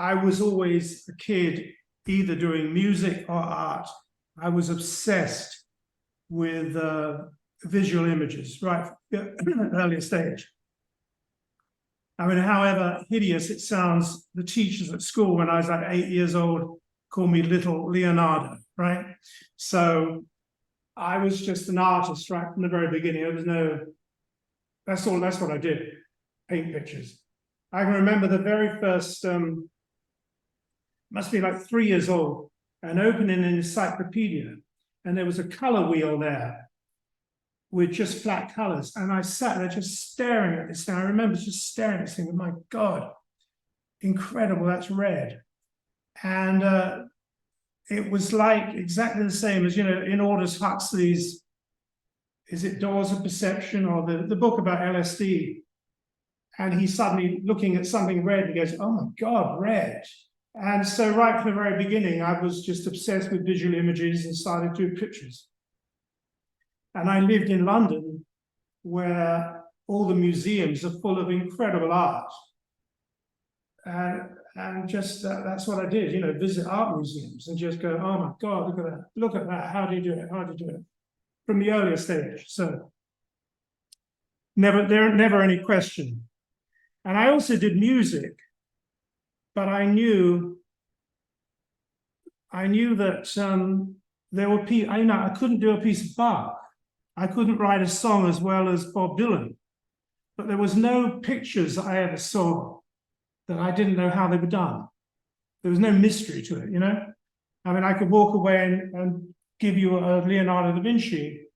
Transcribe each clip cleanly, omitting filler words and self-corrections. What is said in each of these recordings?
I was always a kid either doing music or art. I was obsessed with visual images right at an earlier stage. I mean, however hideous it sounds, the teachers at school when I was like 8 years old called me Little Leonardo, right? So I was just an artist right from the very beginning. There was no, that's what I did, paint pictures. I can remember the very first, must be like 3 years old, and opening an encyclopedia, and there was a color wheel there with just flat colors. And I sat there just staring at this thing. I remember just staring at this thing, my God, incredible, that's red. And it was like exactly the same as, in Aldous Huxley's, is it Doors of Perception, or the book about LSD? And he's suddenly looking at something red and he goes, oh my God, red. And so right from the very beginning, I was just obsessed with visual images and started to do pictures. And I lived in London, where all the museums are full of incredible art. And just that's what I did, visit art museums and just go, oh my God, look at that, how do you do it, how do you do it? From the earlier stage, so never any question. And I also did music, but I knew that there were people, I couldn't do a piece of Bach. I couldn't write a song as well as Bob Dylan, but there was no pictures that I ever saw that I didn't know how they were done. There was no mystery to it, I mean, I could walk away and give you a Leonardo da Vinci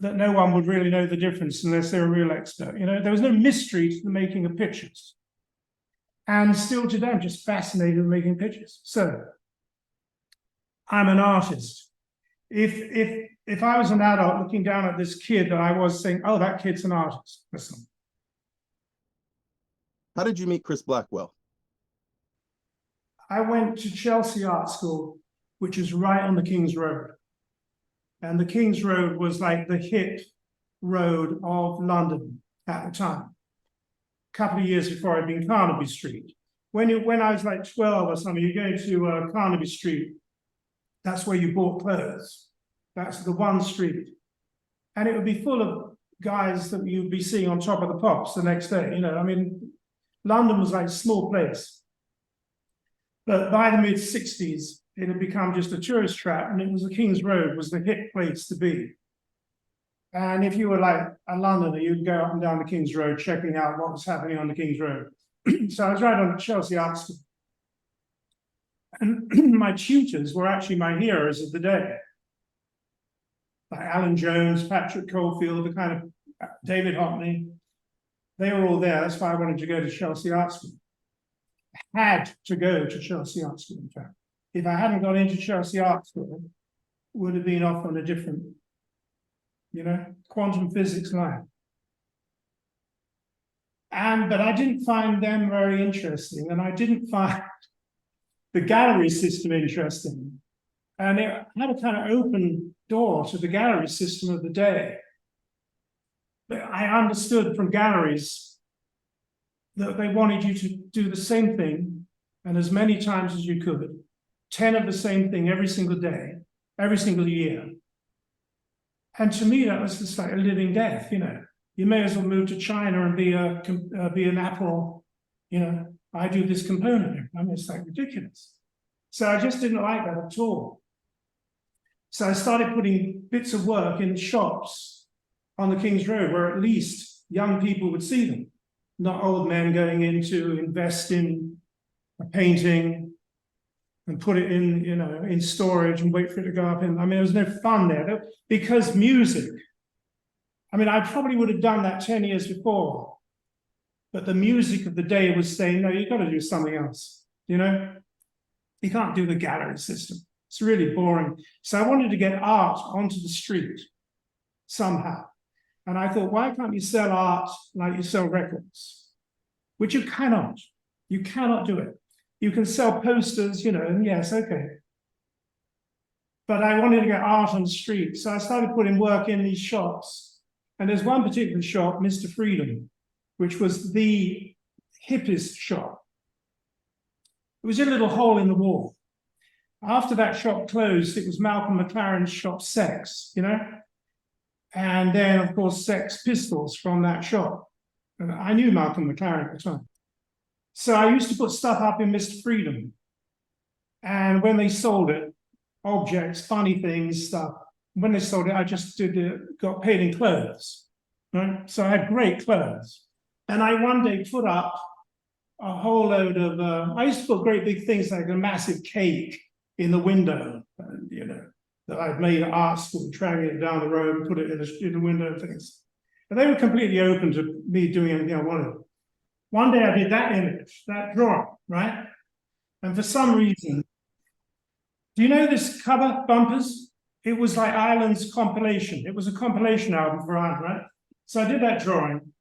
that no one would really know the difference unless they're a real expert. There was no mystery to the making of pictures. And still today, I'm just fascinated with making pictures. So I'm an artist. If I was an adult looking down at this kid, that I was saying, oh, that kid's an artist. Listen. How did you meet Chris Blackwell? I went to Chelsea Art School, which is right on the King's Road. And the King's Road was like the hip road of London at the time. A couple of years before I'd been Carnaby Street. When I was like 12 or something, you go to Carnaby Street, that's where you bought clothes. That's the one street. And it would be full of guys that you'd be seeing on Top of the Pops the next day. I mean, London was like a small place. But by the mid-60s, it had become just a tourist trap, and it was the King's Road was the hip place to be. And if you were like a Londoner, you'd go up and down the King's Road checking out what was happening on the King's Road. So I was right on Chelsea Art School. And my tutors were actually my heroes of the day. Like Alan Jones, Patrick Caulfield, the kind of David Hockney. They were all there. That's why I wanted to go to Chelsea Art School. I had to go to Chelsea Art School, in fact. If I hadn't got into Chelsea Art School, would have been off on a different, quantum physics line. But I didn't find them very interesting, and I didn't find the gallery system interesting. And it had a kind of open door to the gallery system of the day. But I understood from galleries that they wanted you to do the same thing, and as many times as you could, 10 of the same thing every single day, every single year. And to me, that was just like a living death, You may as well move to China and be an Apple, I do this component. I mean, it's like ridiculous. So I just didn't like that at all. So I started putting bits of work in shops on the King's Road where at least young people would see them, not old men going in to invest in a painting and put it in, in storage and wait for it to go up. I mean, there was no fun there because music. I mean, I probably would have done that 10 years before, but the music of the day was saying, no, you've got to do something else, You can't do the gallery system. It's really boring. So I wanted to get art onto the street somehow. And I thought, why can't you sell art like you sell records? Which you cannot. You cannot do it. You can sell posters, and yes, okay. But I wanted to get art on the street. So I started putting work in these shops. And there's one particular shop, Mr. Freedom, which was the hippest shop. It was in a little hole in the wall. After that shop closed, it was Malcolm McLaren's shop, Sex, you know? And then, of course, Sex Pistols from that shop. And I knew Malcolm McLaren at the time. So I used to put stuff up in Mr. Freedom. And when they sold it, objects, funny things, stuff, when they sold it, I just got paid in clothes, right? So I had great clothes. And I one day put up a whole load of, I used to put great big things like a massive cake in the window, you know, that I'd made at art school, dragging it down the road and put it in the window and things. And they were completely open to me doing anything I wanted. One day I did that image, that drawing, right? And for some reason, do you know this cover, Bumpers? It was like Ireland's compilation. It was a compilation album for Ireland, right? So I did that drawing.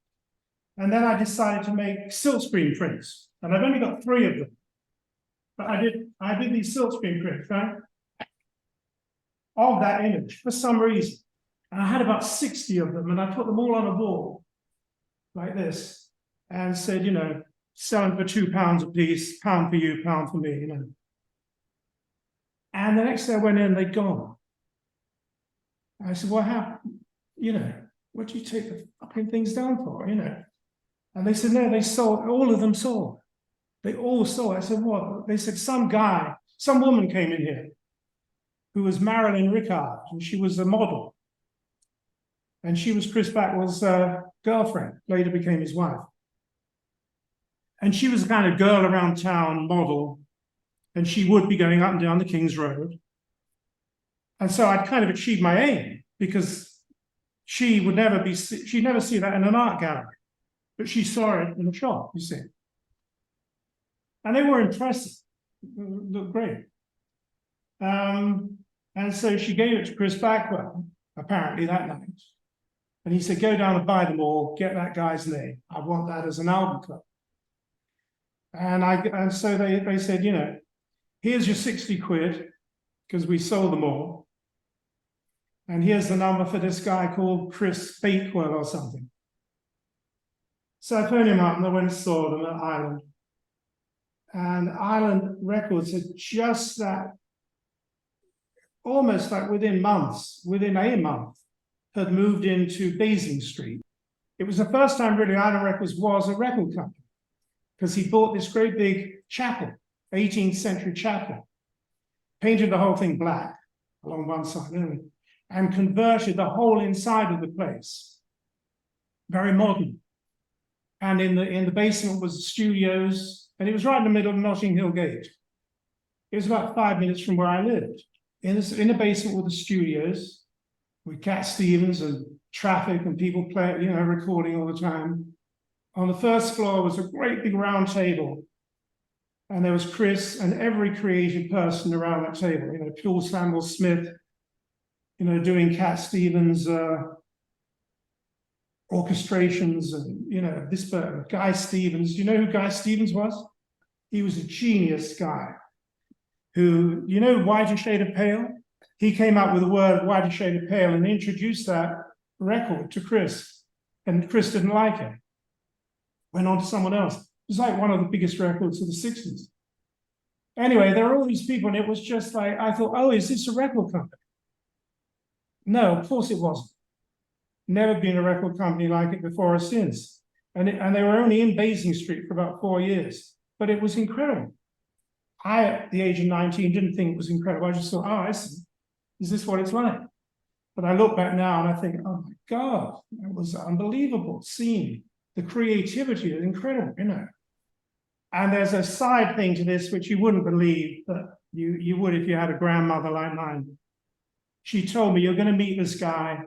And then I decided to make silkscreen prints. And I've only got 3 of them. But I did these silkscreen prints, right? Of that image for some reason. And I had about 60 of them, and I put them all on a wall like this and said, you know, selling for £2 a piece, pound for you, pound for me, you know. And the next day I went in and they'd gone. I said, well, how, you know, what do you take the fucking things down for, you know? And they said, no, they sold, all of them sold. They all sold. I said, what? They said, some woman came in here who was Marilyn Rickard, and she was a model. And she was Chris Blackwell's girlfriend, later became his wife. And she was the kind of girl around town model, and she would be going up and down the King's Road. And so I'd kind of achieved my aim, because she'd never see that in an art gallery, but she saw it in a shop, you see. And they were impressive, looked great. And so she gave it to Chris Blackwell, apparently that night. And he said, go down and buy them all, get that guy's name. I want that as an album cover. And so they said, you know, here's your 60 quid, because we sold them all. And here's the number for this guy called Chris Bakewell or something. So I phoned him up and I went and saw them at Ireland. And Island Records had just that, almost like within a month, had moved into Basing Street. It was the first time really Island Records was a record company, because he bought this great big chapel, 18th century chapel, painted the whole thing black along one side only, and converted the whole inside of the place, very modern. And in the basement was the studios, and it was right in the middle of Notting Hill Gate. It was about 5 minutes from where I lived. In the basement were the studios, with Cat Stevens and traffic and people playing, you know, recording all the time. On the first floor was a great big round table, and there was Chris and every creative person around that table. You know, Paul Samuel Smith, you know, doing Cat Stevens orchestrations, and you know, this Guy Stevens. Do you know who Guy Stevens was? He was a genius guy who, you know, Whiter Shade of Pale? He came up with the word Whiter Shade of Pale and introduced that record to Chris, and Chris didn't like it. Went on to someone else. It was like one of the biggest records of the 60s. Anyway, there are all these people, and it was just like, I thought, oh, is this a record company? No, of course it wasn't. Never been a record company like it before or since. And they were only in Basing Street for about 4 years, but it was incredible. I, at the age of 19, didn't think it was incredible. I just thought, oh, I see. Is this what it's like? But I look back now and I think, oh my God, it was unbelievable seeing the creativity is incredible, you know. And there's a side thing to this, which you wouldn't believe, but you would if you had a grandmother like mine. She told me, you're going to meet this guy.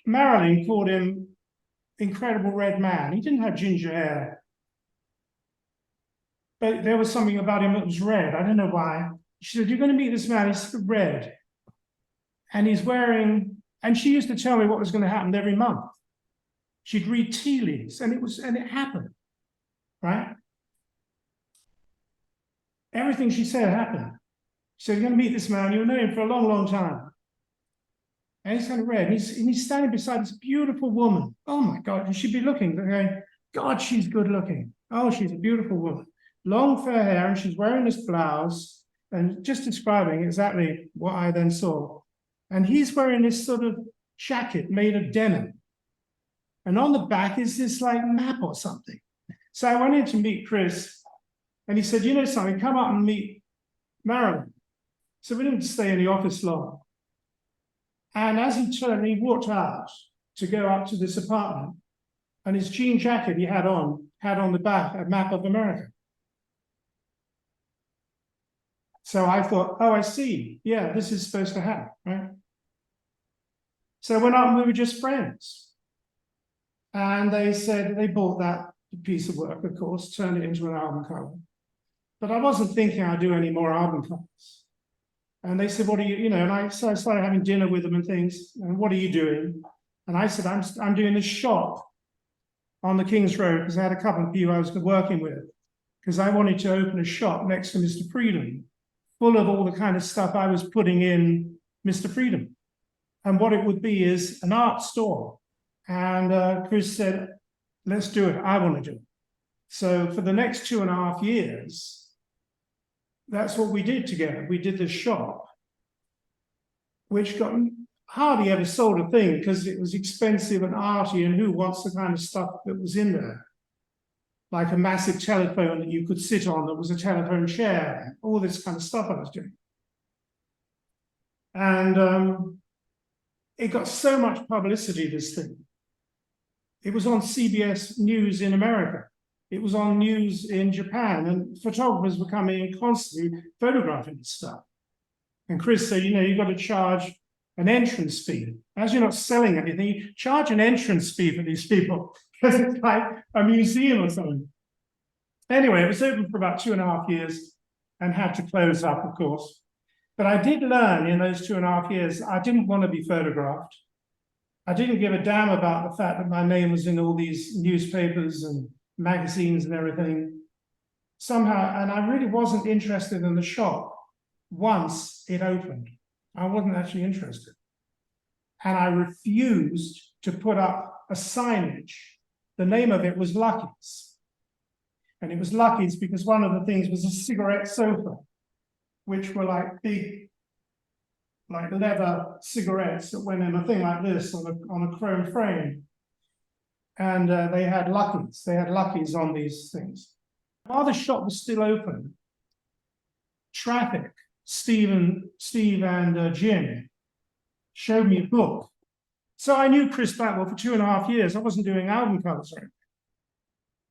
Marilyn called him Incredible Red Man. He didn't have ginger hair, but there was something about him that was red. I don't know why. She said, you're going to meet this man, he's red. And he's wearing, and she used to tell me what was going to happen every month. She'd read tea leaves, and it happened, right? Everything she said happened. She said, you're going to meet this man, you'll know him for a long, long time. And he's kind of red, and he's standing beside this beautiful woman. Oh my God, and she'd be looking, going, God, she's good looking. Oh, she's a beautiful woman. long fair hair, and she's wearing this blouse, and just describing exactly what I then saw. And he's wearing this sort of jacket made of denim. And on the back is this like map or something. So I went in to meet Chris, and he said, you know something, come up and meet Marilyn. So we didn't stay in the office long. And as he turned, he walked out to go up to this apartment, and his jean jacket he had on the back a map of America. So I thought, oh, I see. Yeah, this is supposed to happen, right? So I went up and we were just friends. And they said they bought that piece of work, of course, turned it into an album cover. But I wasn't thinking I'd do any more album covers. And they said, what are you, and so I started having dinner with them and things. And what are you doing? And I said, I'm doing this shop on the King's Road, because I had a couple of people I was working with, because I wanted to open a shop next to Mr. Freedom, full of all the kind of stuff I was putting in Mr. Freedom. And what it would be is an art store. And Chris said, let's do it. I want to do it. So for the next 2.5 years, that's what we did together. We did this shop, which got hardly ever sold a thing because it was expensive and arty, and who wants the kind of stuff that was in there? Like a massive telephone that you could sit on that was a telephone chair, all this kind of stuff I was doing. And it got so much publicity, this thing. It was on CBS News in America. It was on news in Japan, and photographers were coming in constantly photographing this stuff. And Chris said, you've got to charge an entrance fee. As you're not selling anything, you charge an entrance fee for these people, because it's like a museum or something. Anyway, it was open for about 2.5 years and had to close up, of course. But I did learn in those 2.5 years, I didn't want to be photographed. I didn't give a damn about the fact that my name was in all these newspapers and magazines and everything. Somehow, and I really wasn't interested in the shop once it opened. I wasn't actually interested. And I refused to put up a signage. The name of it was Lucky's. And it was Lucky's because one of the things was a cigarette sofa, which were like big, like leather cigarettes that went in a thing like this on a chrome frame. And they had Lucky's. They had Lucky's on these things. While the shop was still open, Traffic, Steve and Jim showed me a book. So I knew Chris Blackwell for 2.5 years. I wasn't doing album covers or anything.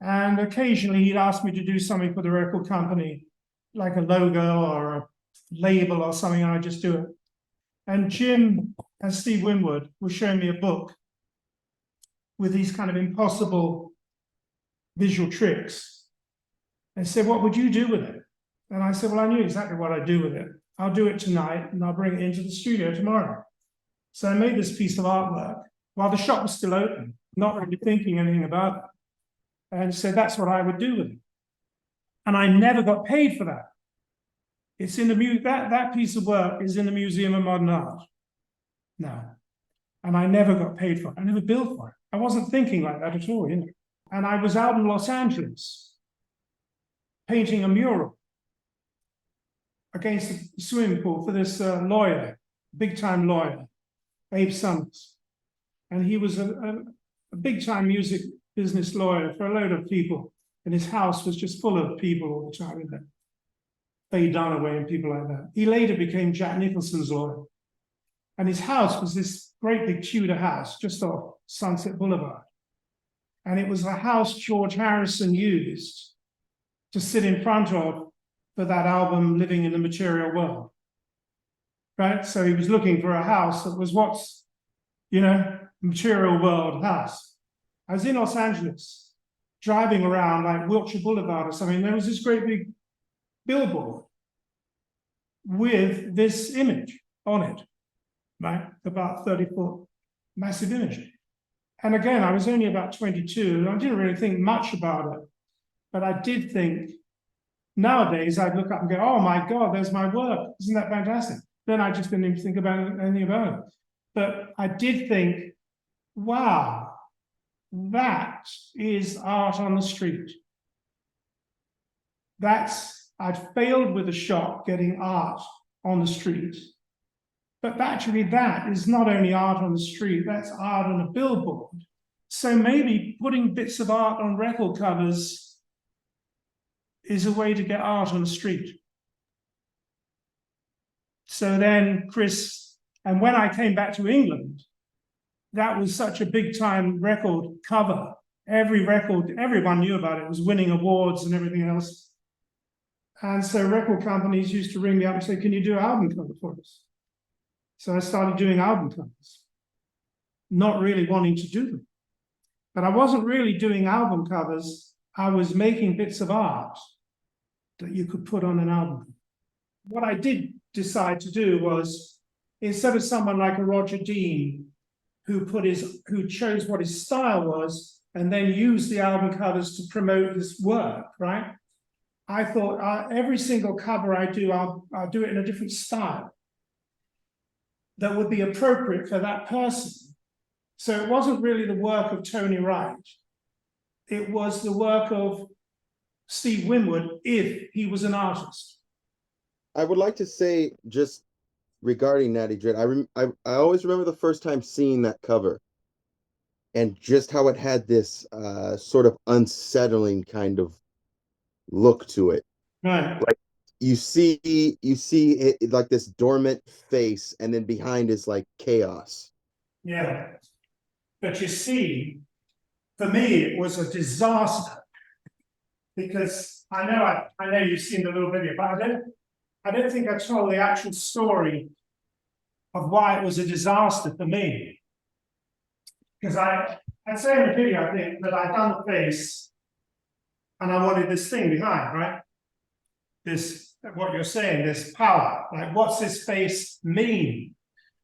And occasionally he'd ask me to do something for the record company, like a logo or a label or something, and I'd just do it. And Jim and Steve Winwood were showing me a book with these kind of impossible visual tricks. They said, what would you do with it? And I said, well, I knew exactly what I'd do with it. I'll do it tonight and I'll bring it into the studio tomorrow. So I made this piece of artwork while the shop was still open, not really thinking anything about it. And so that's what I would do with it. And I never got paid for that. It's in the that piece of work is in the Museum of Modern Art now. And I never got paid for it. I never billed for it. I wasn't thinking like that at all, And I was out in Los Angeles painting a mural against the swimming pool for this lawyer, big-time lawyer, Abe Summers. And he was a big-time music business lawyer for a load of people. And his house was just full of people all the time, Faye Dunaway and people like that. He later became Jack Nicholson's lawyer. And his house was this great big Tudor house just off Sunset Boulevard. And it was a house George Harrison used to sit in front of for that album, Living in the Material World. Right? So he was looking for a house that was what's, material world house. I was in Los Angeles, driving around like Wilshire Boulevard or something. There was this great big billboard with this image on it, right? About 30-foot massive image. And again, I was only about 22, and I didn't really think much about it. But I did think, nowadays, I'd look up and go, oh my God, there's my work. Isn't that fantastic? Then I just didn't even think about anything about it. But I did think, wow, that is art on the street. I'd failed with the shop getting art on the street. But actually that is not only art on the street, that's art on a billboard. So maybe putting bits of art on record covers is a way to get art on the street. So then Chris, and when I came back to England, that was such a big time record cover. Every record, everyone knew about it, was winning awards and everything else. And so record companies used to ring me up and say, can you do an album cover for us? So I started doing album covers, not really wanting to do them. But I wasn't really doing album covers. I was making bits of art that you could put on an album. What I did decide to do was, instead of someone like a Roger Dean, who chose what his style was and then used the album covers to promote his work, right? I thought every single cover I do, I'll do it in a different style that would be appropriate for that person. So it wasn't really the work of Tony Wright. It was the work of Steve Winwood if he was an artist. I would like to say, just regarding Natty Dread, I always remember the first time seeing that cover and just how it had this sort of unsettling kind of look to it. Right. Like you see it like this dormant face, and then behind is like chaos. Yeah. But you see, for me, it was a disaster because I know you've seen the little video, but I don't think I told the actual story of why it was a disaster for me. Because I'd say in the video, I think, that I'd done the face and I wanted this thing behind, right? This, what you're saying, this power, like what's this face mean?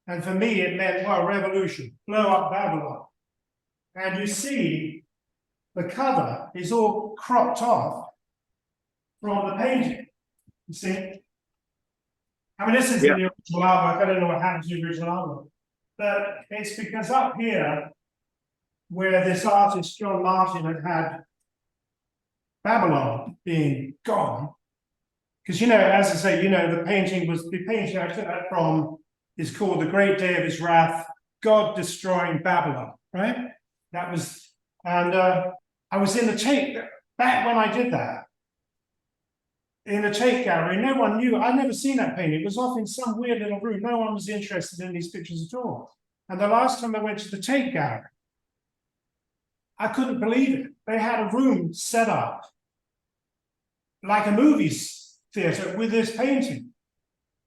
And for me, it meant, well, revolution, blow up Babylon. And you see, the cover is all cropped off from the painting, you see? I mean, this is the original artwork. I don't know what happened to the original artwork. But it's because up here, where this artist, John Martin, had Babylon being gone, because, as I say, the painting I took that from is called The Great Day of His Wrath, God Destroying Babylon, right? That was, and I was in the Tate, back when I did that, in the Tate gallery, no one knew, I'd never seen that painting. It was off in some weird little room. No one was interested in these pictures at all. And the last time I went to the Tate gallery, I couldn't believe it. They had a room set up like a movies theater with this painting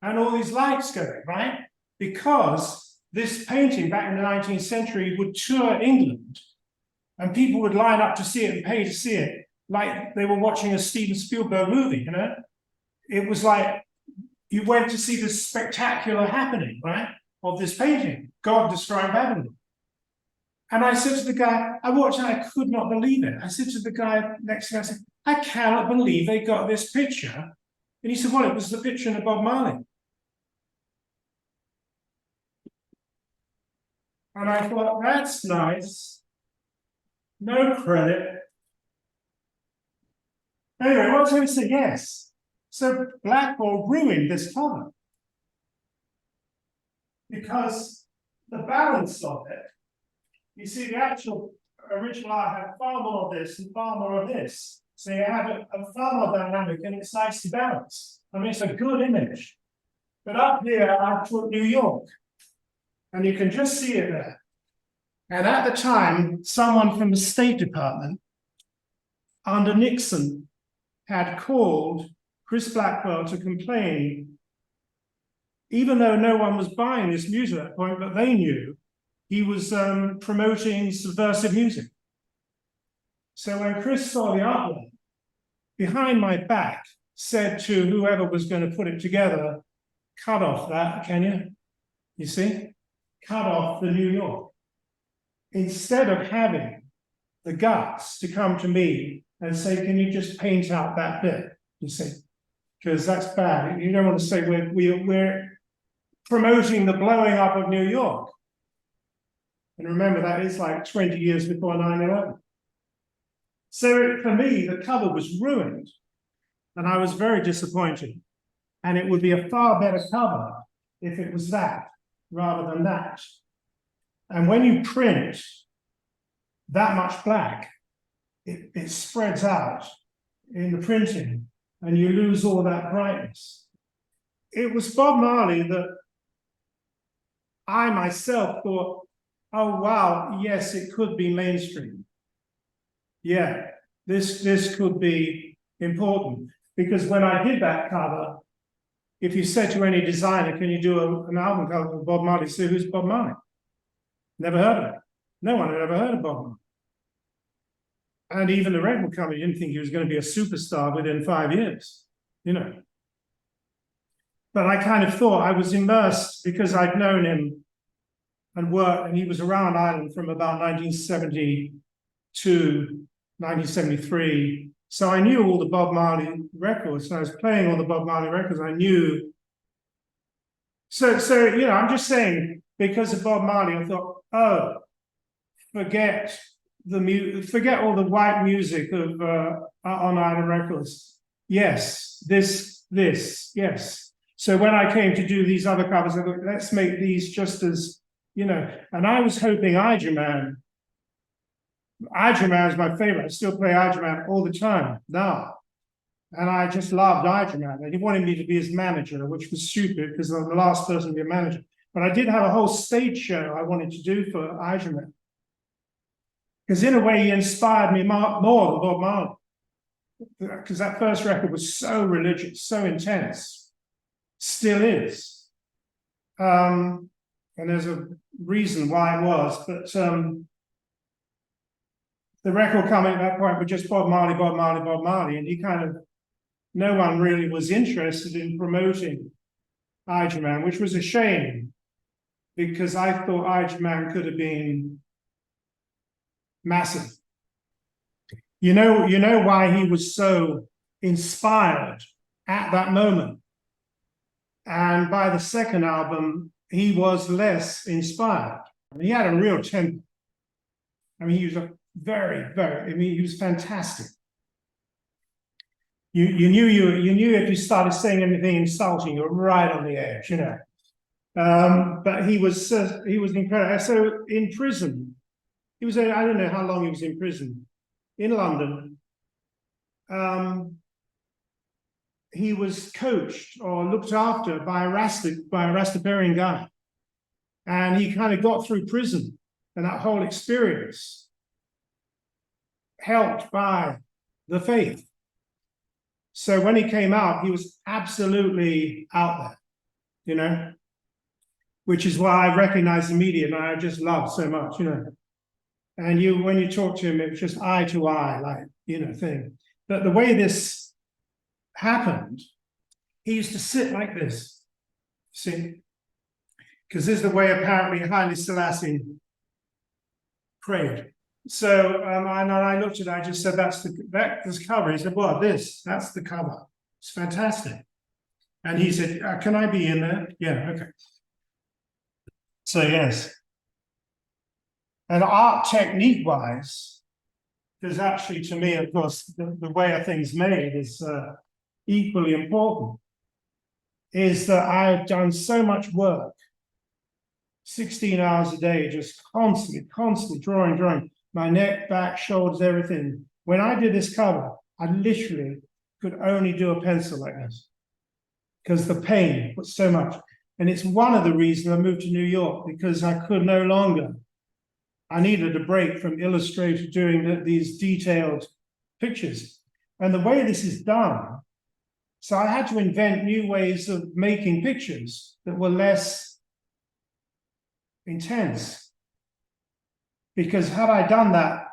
and all these lights going, right? Because this painting back in the 19th century would tour England and people would line up to see it and pay to see it, like they were watching a Steven Spielberg movie, It was like you went to see this spectacular happening, right, of this painting, God Destroying Babylon. And I said to the guy, I watched and I could not believe it. I said to the guy next to me, I said, I cannot believe they got this picture. And he said, well, it was the picture of Bob Marley. And I thought, that's nice. No credit. Anyway, what I was going to say, yes. So Blackwell ruined this cover. Because the balance of it, you see, the actual original art had far more of this and far more of this. So you have a far more dynamic and it's nicely balanced. I mean, it's a good image. But up here, I put New York. And you can just see it there. And at the time, someone from the State Department under Nixon had called Chris Blackwell to complain, even though no one was buying this music at that point, but they knew he was promoting subversive music. So when Chris saw the artwork, behind my back said to whoever was going to put it together, cut off that, can you? You see? Cut off the New York. Instead of having the guts to come to me and say, can you just paint out that bit? You see? Because that's bad. You don't want to say we're promoting the blowing up of New York. And remember, that is like 20 years before 9/11. So for me, the cover was ruined. And I was very disappointed. And it would be a far better cover if it was that rather than that. And when you print that much black, it spreads out in the printing and you lose all that brightness. It was Bob Marley that I myself thought, oh, wow, yes, it could be mainstream. Yeah, this could be important. Because when I did that cover, if you said to any designer, can you do an album cover with Bob Marley? Say, who's Bob Marley? Never heard of it. No one had ever heard of Bob Marley. And even the record company didn't think he was going to be a superstar within 5 years, you know. But I kind of thought I was immersed because I'd known him and worked, and he was around Ireland from about 1970 to 1973. So I knew all the Bob Marley records, and I was playing all the Bob Marley records. I knew. So you know, I'm just saying, because of Bob Marley, I thought, oh, forget all the white music of on Island Records. Yes, this, yes. So when I came to do these other covers, I thought, let's make these just as, you know, and I was hoping Ijahman is my favorite. I still play Ijahman all the time now. And I just loved Ijahman. And he wanted me to be his manager, which was stupid because I'm the last person to be a manager. But I did have a whole stage show I wanted to do for Ijahman. Because in a way, he inspired me more than Bob Marley. Because that first record was so religious, so intense. Still is. And there's a reason why it was. But the record coming at that point was just Bob Marley, Bob Marley, Bob Marley. And he kind of, no one really was interested in promoting Ijahman, which was a shame. Because I thought Ijahman could have been massive. You know why he was so inspired at that moment. And by the second album, he was less inspired. I mean, he had a real temper. I mean, he was he was fantastic. You knew if you started saying anything insulting, you were right on the edge, you know. But he was incredible. So in prison, I don't know how long he was in prison, in London. He was coached or looked after by a Rastafarian guy. And he kind of got through prison and that whole experience helped by the faith. So when he came out, he was absolutely out there, you know, which is why I recognized the media and I just loved so much, you know. And when you talk to him, it was just eye to eye, like, you know, thing. But the way this happened, he used to sit like this, see? Because this is the way apparently Haile Selassie prayed. So and I looked at it, I just said, that's this cover. He said, well, that's the cover. It's fantastic. And he said, can I be in there? Yeah, okay. So yes. And art technique wise, because actually to me, of course, the way a thing's made is equally important, is that I've done so much work, 16 hours a day, just constantly drawing, my neck, back, shoulders, everything. When I did this cover, I literally could only do a pencil like this because the pain was so much. And it's one of the reasons I moved to New York, because I could no longer. I needed a break from Illustrator doing these detailed pictures. And the way this is done, so I had to invent new ways of making pictures that were less intense. Because had I done that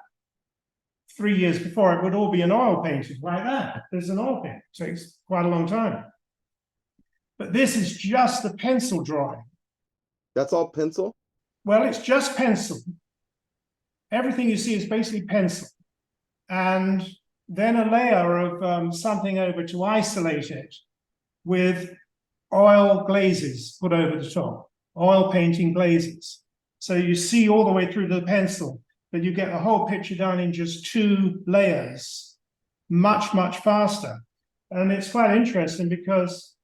3 years before, it would all be an oil painting like that. There's an oil painting. It takes quite a long time. But this is just the pencil drawing. That's all pencil? Well, it's just pencil. Everything you see is basically pencil. And then a layer of something over to isolate it with oil glazes put over the top, oil painting glazes. So you see all the way through the pencil, but you get the whole picture done in just 2 layers, much faster. And it's quite interesting because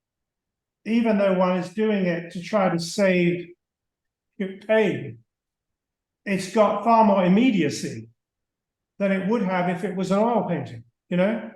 even though one is doing it to try to save pain, it's got far more immediacy than it would have if it was an oil painting, you know?